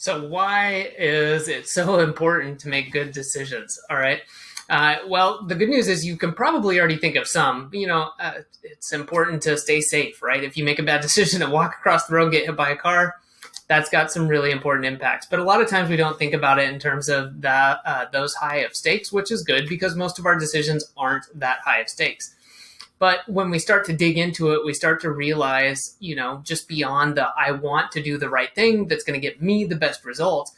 So why is it so important to make good decisions? All right. Well, the good news is you can probably already think of some. It's important to stay safe, right? If you make a bad decision and walk across the road and get hit by a car, that's got some really important impacts. But a lot of times we don't think about it in terms of those high of stakes, which is good because most of our decisions aren't that high of stakes. But when we start to dig into it, we start to realize, just beyond the I want to do the right thing that's going to get me the best results,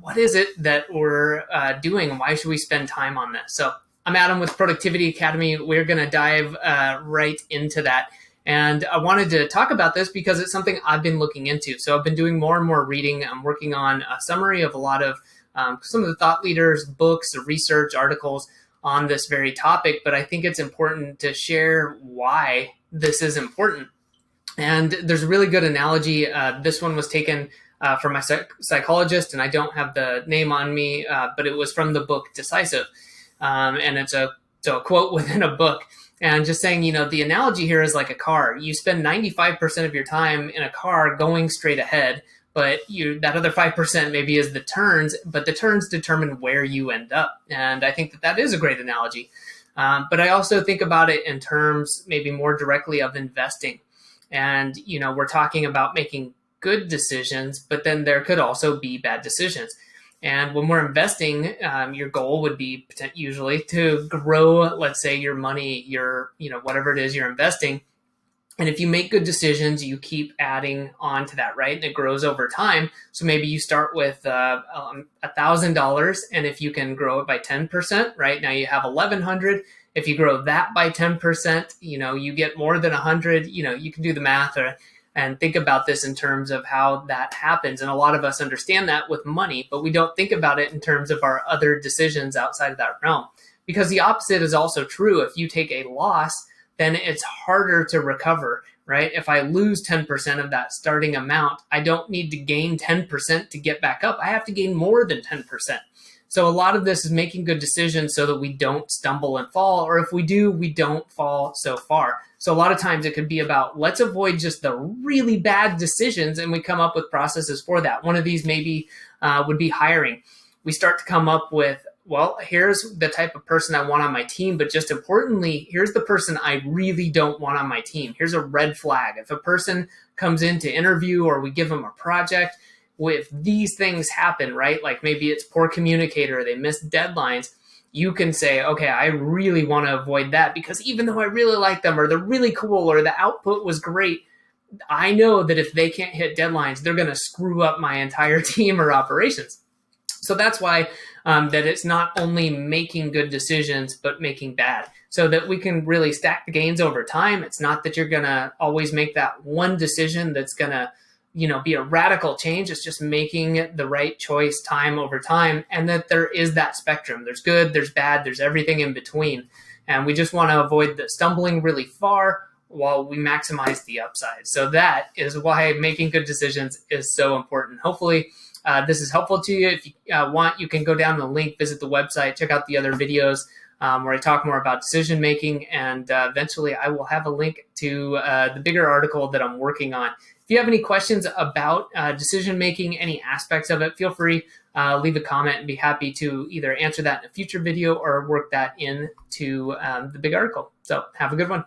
what is it that we're doing and why should we spend time on this? So I'm Adam with Productivity Academy. We're going to dive right into that. And I wanted to talk about this because it's something I've been looking into. So I've been doing more and more reading. I'm working on a summary of a lot of some of the thought leaders' books, research, articles on this very topic, but I think it's important to share why this is important. And there's a really good analogy. This one was taken from my psychologist, and I don't have the name on me, but it was from the book Decisive. And it's a quote within a book. And just saying, the analogy here is like a car. You spend 95% of your time in a car going straight ahead, but that other 5% maybe is the turns, but the turns determine where you end up. And I think that is a great analogy. But I also think about it in terms maybe more directly of investing. And, we're talking about making good decisions, but then there could also be bad decisions. And when we're investing, your goal would be usually to grow, let's say, your money, whatever it is you're investing. And if you make good decisions, you keep adding on to that, right? And it grows over time. So maybe you start with $1,000, and if you can grow it by 10%, right? Now you have 1,100. If you grow that by 10%, you get more than 100. You can do the math and think about this in terms of how that happens. And a lot of us understand that with money, but we don't think about it in terms of our other decisions outside of that realm. Because the opposite is also true. If you take a loss, then it's harder to recover, right? If I lose 10% of that starting amount, I don't need to gain 10% to get back up. I have to gain more than 10%. So a lot of this is making good decisions so that we don't stumble and fall, or if we do, we don't fall so far. So a lot of times it could be about, let's avoid just the really bad decisions, and we come up with processes for that. One of these maybe would be hiring. We start to come up with, well, here's the type of person I want on my team, but just importantly, here's the person I really don't want on my team. Here's a red flag. If a person comes in to interview or we give them a project, if these things happen, right? Like maybe it's poor communicator, they miss deadlines, you can say, okay, I really want to avoid that because even though I really like them or they're really cool or the output was great, I know that if they can't hit deadlines, they're going to screw up my entire team or operations. So that's why that it's not only making good decisions, but making bad, so that we can really stack the gains over time. It's not that you're going to always make that one decision that's going to, be a radical change. It's just making the right choice time over time, and that there is that spectrum. There's good, there's bad, there's everything in between. And we just want to avoid the stumbling really far while we maximize the upside. So that is why making good decisions is so important. Hopefully, this is helpful to you. If you want, you can go down the link, visit the website, check out the other videos where I talk more about decision making. And eventually I will have a link to the bigger article that I'm working on. If you have any questions about decision making, any aspects of it, feel free, leave a comment and be happy to either answer that in a future video or work that into the big article. So have a good one.